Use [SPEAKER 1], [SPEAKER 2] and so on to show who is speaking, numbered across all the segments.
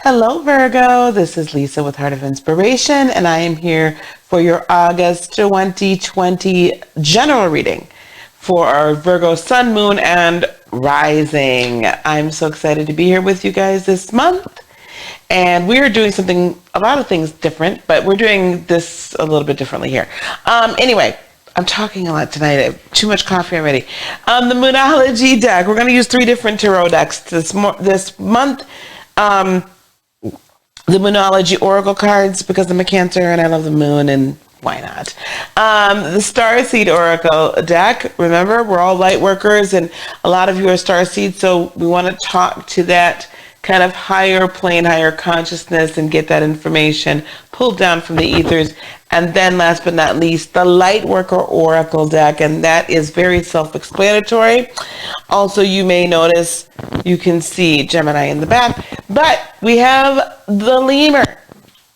[SPEAKER 1] Hello Virgo, this is Lisa with Heart of Inspiration, and I am here for your August 2020 general reading for our Virgo Sun, Moon, and Rising. I'm so excited to be here with you guys this month, and we are doing a lot of things different, but we're doing this a little bit differently here. Anyway, I'm talking a lot tonight. I have too much coffee already. The Moonology deck. We're going to use 3 different tarot decks this month. The Moonology Oracle cards, because I'm a Cancer and I love the moon, and why not? The Starseed Oracle deck. Remember, we're all light workers, and a lot of you are Starseed, so we want to talk to that kind of higher plane, higher consciousness, and get that information pulled down from the ethers. And then last but not least, the Lightworker Oracle deck, and that is very self-explanatory. Also, you may notice, you can see Gemini in the back, but we have the lemur,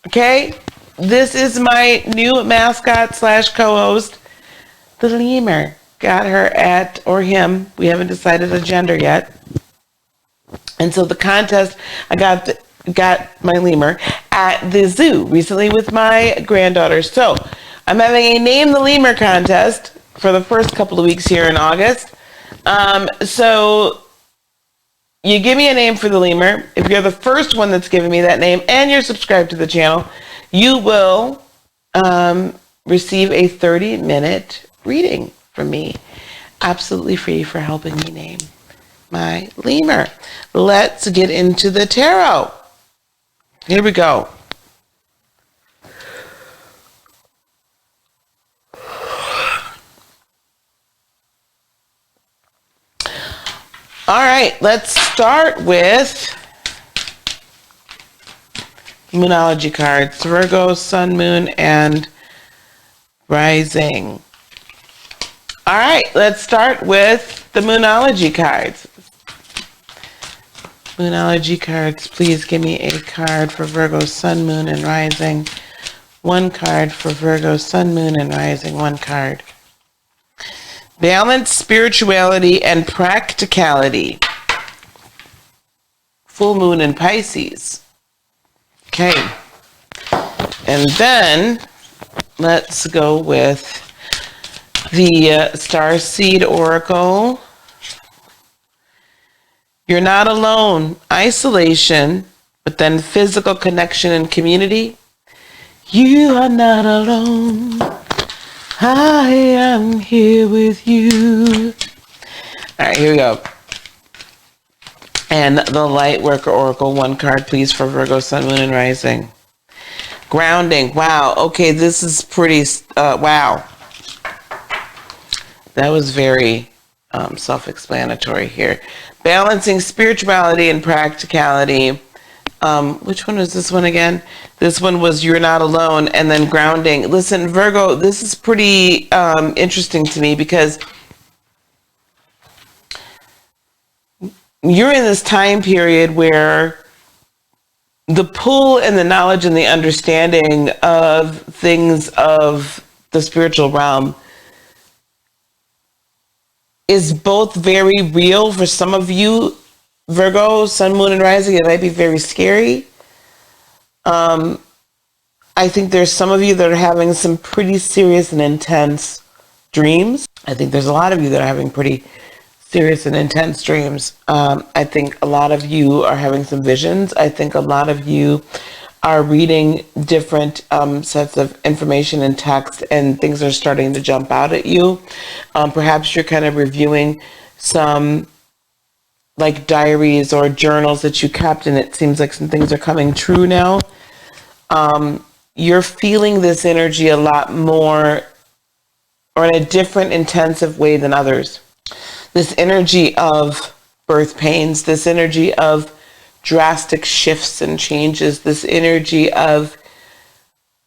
[SPEAKER 1] okay? This is my new mascot / co-host, the lemur. Got her or him, we haven't decided a gender yet. And so the contest, I got my lemur at the zoo recently with my granddaughter. So I'm having a Name the Lemur contest for the first couple of weeks here in August. So you give me a name for the lemur. If you're the first one that's giving me that name and you're subscribed to the channel, you will receive a 30-minute reading from me. Absolutely free for helping me name my lemur. Let's get into the tarot. Here we go. All right, let's start with Moonology cards. Virgo, Sun, Moon, and Rising. All right, let's start with the Moonology cards. Moonology cards, please give me a card for Virgo, Sun, Moon, and Rising. 1 card for Virgo, Sun, Moon, and Rising. 1 card. Balance, spirituality, and practicality. Full moon in Pisces. Okay. And then let's go with the Starseed Oracle. You're not alone. Isolation, but then physical connection and community. You are not alone. I am here with you. All right, here we go. And the Lightworker Oracle, 1 card, please, for Virgo, Sun, Moon, and Rising. Grounding. Wow. Okay, this is pretty, wow. That was very self-explanatory here. Balancing spirituality and practicality. Which one was this one again? This one was You're Not Alone, and then grounding. Listen, Virgo, this is pretty interesting to me because you're in this time period where the pull and the knowledge and the understanding of things of the spiritual realm is both very real for some of you, Virgo, Sun, Moon, and Rising. It might be very scary. I think there's some of you that are having some pretty serious and intense dreams. I think there's a lot of you that are having pretty serious and intense dreams. I think a lot of you are having some visions. I think a lot of you are reading different sets of information and text, and things are starting to jump out at you. Perhaps you're kind of reviewing some like diaries or journals that you kept, and it seems like some things are coming true now. You're feeling this energy a lot more or in a different intensive way than others. This energy of birth pains, this energy of drastic shifts and changes, this energy of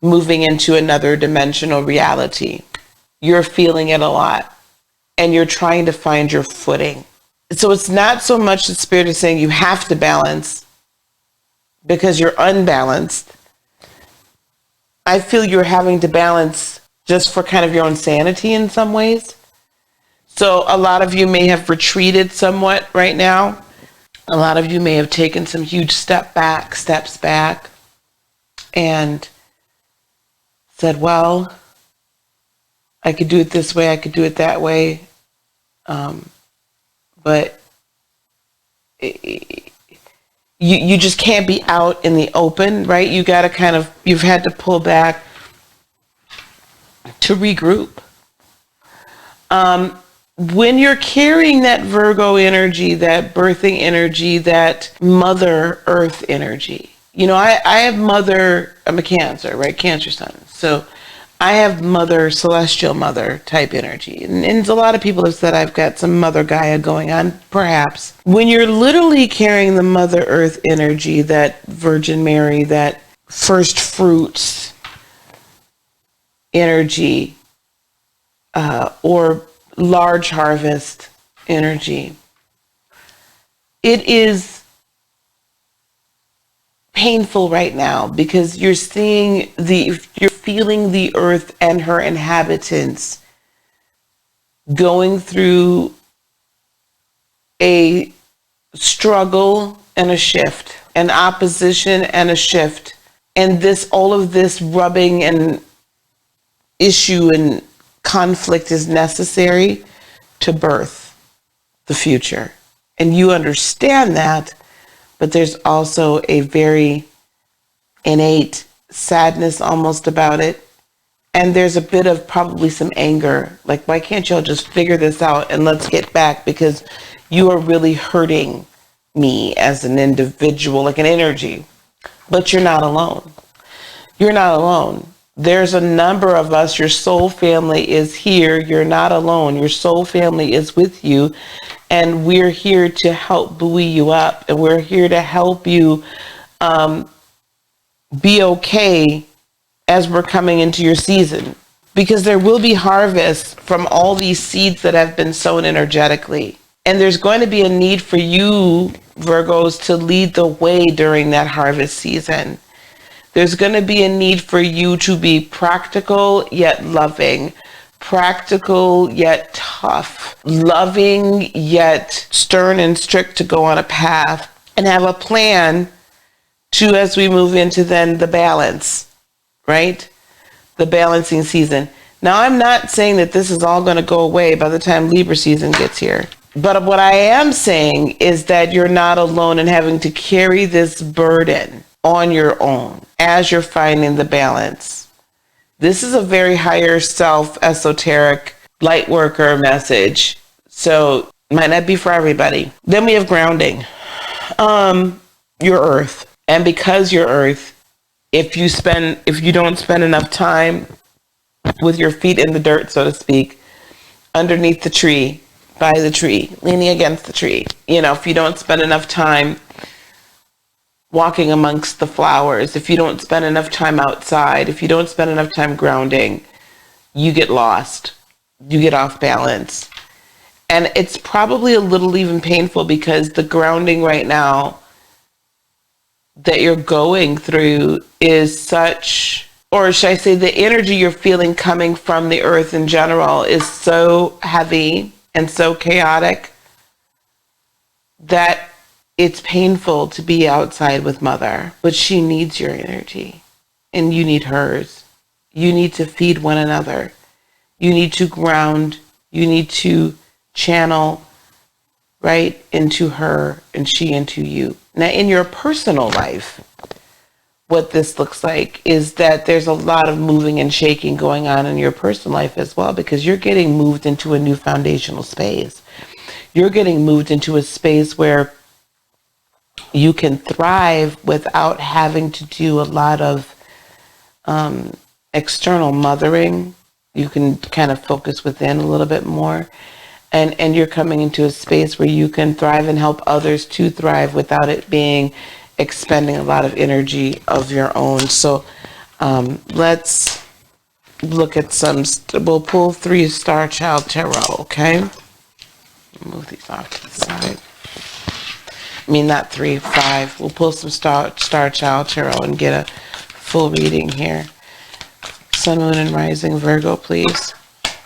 [SPEAKER 1] moving into another dimensional reality. You're feeling it a lot, and you're trying to find your footing. So it's not so much the Spirit is saying you have to balance because you're unbalanced. I feel you're having to balance just for kind of your own sanity in some ways. So a lot of you may have retreated somewhat right now. A lot of you may have taken some huge steps back, and said, well, I could do it this way, I could do it that way. But you just can't be out in the open, right? You got to you've had to pull back to regroup. When you're carrying that Virgo energy, that birthing energy, that Mother Earth energy, I have I'm a Cancer, right? Cancer sun. So I have Mother, Celestial Mother type energy. And a lot of people have said I've got some Mother Gaia going on, perhaps. When you're literally carrying the Mother Earth energy, that Virgin Mary, that first fruits energy, or large harvest energy, it is painful right now because you're feeling the earth and her inhabitants going through a struggle and a shift, an opposition and a shift, and all of this rubbing and issue and conflict is necessary to birth the future. And you understand that, but there's also a very innate sadness almost about it. And there's a bit of probably some anger. Like, why can't y'all just figure this out and let's get back? Because you are really hurting me as an individual, like an energy. But you're not alone. You're not alone. There's a number of us. Your soul family is here. You're not alone. Your soul family is with you. And we're here to help buoy you up. And we're here to help you be okay as we're coming into your season. Because there will be harvest from all these seeds that have been sown energetically. And there's going to be a need for you, Virgos, to lead the way during that harvest season. There's going to be a need for you to be practical yet loving, practical yet tough, loving yet stern and strict to go on a path, and have a plan to, as we move into then the balance, right? The balancing season. Now, I'm not saying that this is all going to go away by the time Libra season gets here. But what I am saying is that you're not alone in having to carry this burden on your own as you're finding the balance. This is a very higher self, esoteric, light worker message. So it might not be for everybody. Then we have grounding. Your earth. And because your earth, if you don't spend enough time with your feet in the dirt, so to speak, underneath the tree, by the tree, leaning against the tree, if you don't spend enough time walking amongst the flowers, if you don't spend enough time outside, if you don't spend enough time grounding, you get lost, you get off balance. And it's probably a little even painful because the grounding right now that you're going through is such, or should I say the energy you're feeling coming from the earth in general is so heavy and so chaotic that it's painful to be outside with Mother, but she needs your energy and you need hers. You need to feed one another. You need to ground. You need to channel right into her and she into you. Now, in your personal life, what this looks like is that there's a lot of moving and shaking going on in your personal life as well, because you're getting moved into a new foundational space. You're getting moved into a space where you can thrive without having to do a lot of external mothering. You can kind of focus within a little bit more. And you're coming into a space where you can thrive and help others to thrive without it being expending a lot of energy of your own. So let's look at we'll pull 3 Star Child Tarot, okay? Move these off to the side. I mean, not 3, 5. We'll pull some Star Child Tarot and get a full reading here. Sun, Moon, and Rising Virgo, please.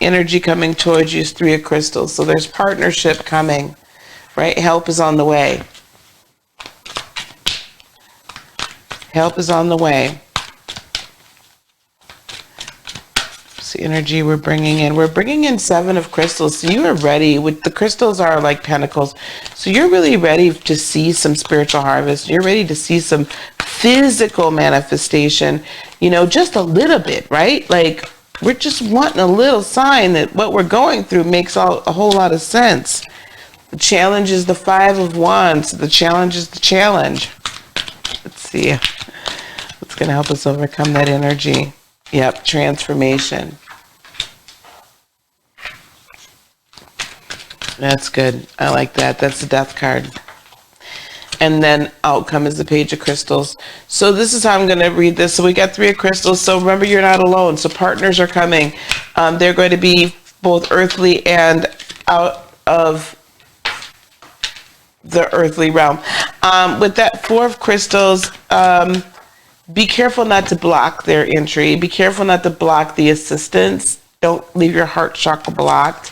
[SPEAKER 1] Energy coming towards you is 3 of Crystals. So there's partnership coming, right? Help is on the way. Help is on the way. It's the energy we're bringing in. We're bringing in 7 of crystals. So you are ready. With the crystals are like pentacles. So you're really ready to see some spiritual harvest. You're ready to see some physical manifestation, you know, just a little bit, right? Like we're just wanting a little sign that what we're going through makes a whole lot of sense. The challenge is the 5 of Wands. The challenge is the challenge. Let's see what's going to help us overcome that energy. Yep, transformation. That's good. I like that. That's the Death card. And then outcome is the Page of Crystals. So this is how I'm going to read this. So we got 3 of crystals. So remember, you're not alone. So partners are coming. They're going to be both earthly and out of the earthly realm. With that 4 of crystals, be careful not to block their entry. Be careful not to block the assistance. Don't leave your heart chakra blocked.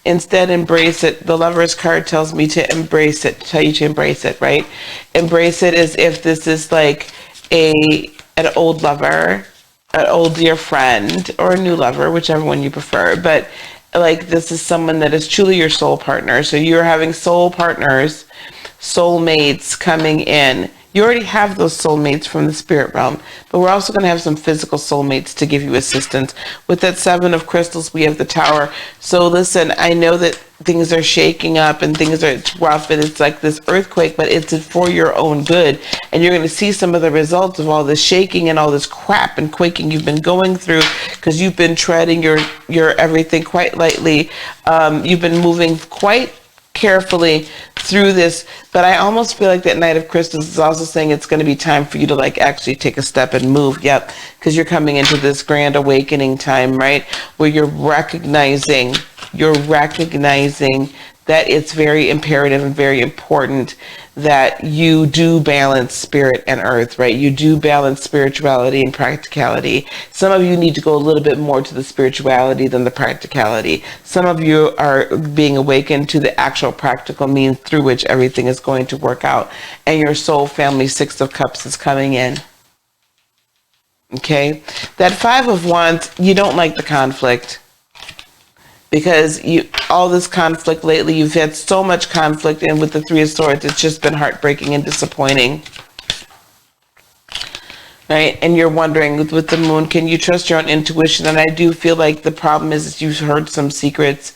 [SPEAKER 1] Instead, embrace it. The Lover's card tells me to embrace it, tell you to embrace it, right? Embrace it as if this is like an old lover, an old dear friend, or a new lover, whichever one you prefer. But like this is someone that is truly your soul partner. So you're having soul partners, soulmates coming in. You already have those soulmates from the spirit realm, but we're also going to have some physical soulmates to give you assistance. With that 7 of crystals, we have the Tower. So listen, I know that things are shaking up and things are rough and it's like this earthquake, but it's for your own good. And you're going to see some of the results of all this shaking and all this crap and quaking you've been going through because you've been treading your everything quite lightly. You've been moving quite carefully through this, but I almost feel like that Knight of Crystals is also saying it's going to be time for you to like actually take a step and move. Yep, because you're coming into this grand awakening time, right, where you're recognizing that it's very imperative and very important that you do balance spirit and earth, right? You do balance spirituality and practicality. Some of you need to go a little bit more to the spirituality than the practicality. Some of you are being awakened to the actual practical means through which everything is going to work out. And your soul family 6 of Cups is coming in. Okay? That 5 of Wands, you don't like the conflict. Because all this conflict lately, you've had so much conflict, and with the 3 of Swords, it's just been heartbreaking and disappointing. Right? And you're wondering, with the Moon, can you trust your own intuition? And I do feel like the problem is you've heard some secrets.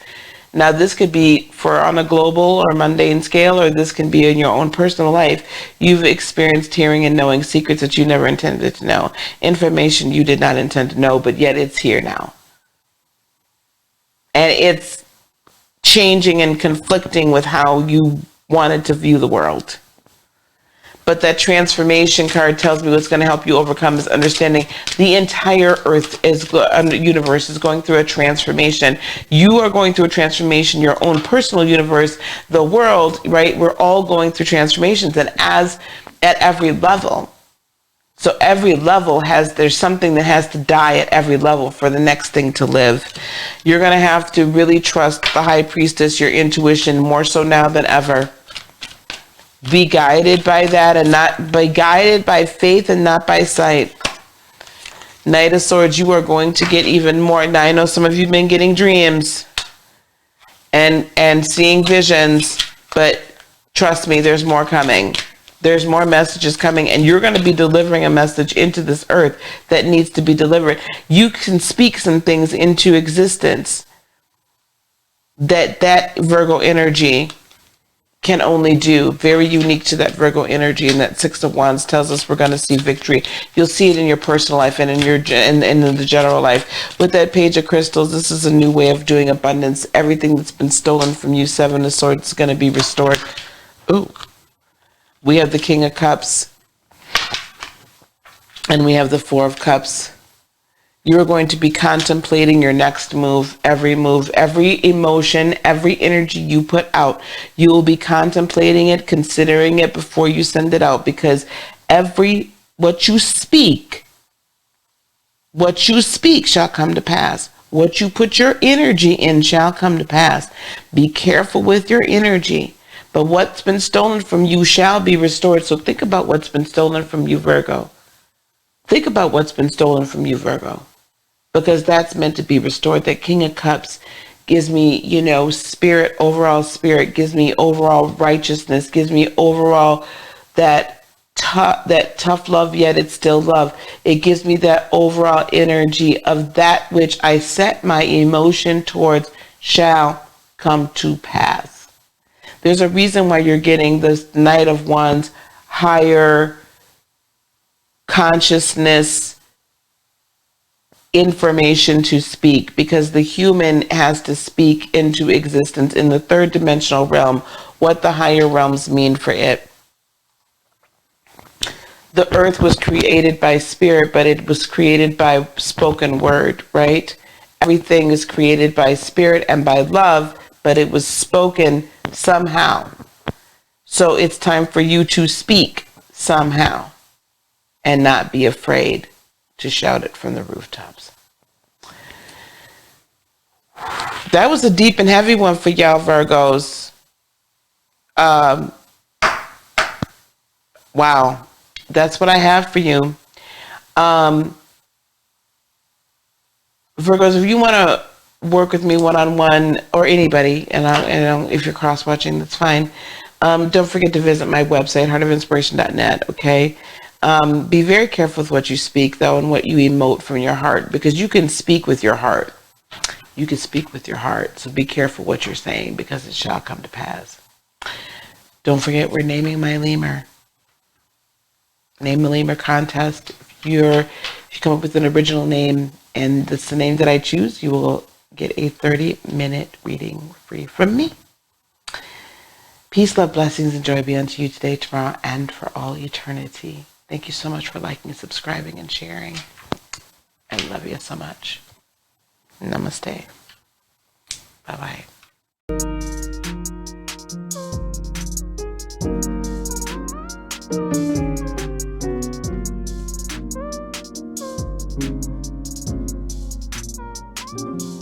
[SPEAKER 1] Now, this could be on a global or mundane scale, or this can be in your own personal life. You've experienced hearing and knowing secrets that you never intended to know. Information you did not intend to know, but yet it's here now. And it's changing and conflicting with how you wanted to view the world. But that transformation card tells me what's going to help you overcome is understanding the entire universe is going through a transformation. You are going through a transformation, your own personal universe, the world, right? We're all going through transformations, and at every level. So every level there's something that has to die at every level for the next thing to live. You're going to have to really trust the High Priestess, your intuition, more so now than ever. Be guided by that and not be guided by faith and not by sight. Knight of Swords, you are going to get even more. Now I know some of you have been getting dreams and seeing visions, but trust me, there's more coming. There's more messages coming, and you're going to be delivering a message into this earth that needs to be delivered. You can speak some things into existence that Virgo energy can only do. Very unique to that Virgo energy, and that 6 of Wands tells us we're going to see victory. You'll see it in your personal life and in the general life. With that Page of Crystals, this is a new way of doing abundance. Everything that's been stolen from you, 7 of Swords, is going to be restored. Ooh. We have the King of Cups, and we have the 4 of Cups. You are going to be contemplating your next move, every emotion, every energy you put out. You will be contemplating it, considering it before you send it out, because what you speak shall come to pass. What you put your energy in shall come to pass. Be careful with your energy. But what's been stolen from you shall be restored. So think about what's been stolen from you, Virgo. Think about what's been stolen from you, Virgo, because that's meant to be restored. That King of Cups gives me, spirit, overall spirit, gives me overall righteousness, gives me overall that tough love, yet it's still love. It gives me that overall energy of that which I set my emotion towards shall come to pass. There's a reason why you're getting this Knight of Wands, higher consciousness information to speak, because the human has to speak into existence in the third dimensional realm what the higher realms mean for it. The earth was created by spirit, but it was created by spoken word, right? Everything is created by spirit and by love, but it was spoken somehow. So it's time for you to speak somehow and not be afraid to shout it from the rooftops. That was a deep and heavy one for y'all, Virgos. Wow. That's what I have for you. Virgos, if you want to work with me one-on-one, or anybody, and if you're cross-watching, that's fine. Don't forget to visit my website, heartofinspiration.net, okay? Be very careful with what you speak, though, and what you emote from your heart, because you can speak with your heart. You can speak with your heart, so be careful what you're saying, because it shall come to pass. Don't forget, we're naming my lemur. Name the lemur contest. If you come up with an original name and that's the name that I choose, you will get a 30-minute reading free from me. Peace, love, blessings, and joy be unto you today, tomorrow, and for all eternity. Thank you so much for liking, subscribing, and sharing. I love you so much. Namaste. Bye-bye. Thank you.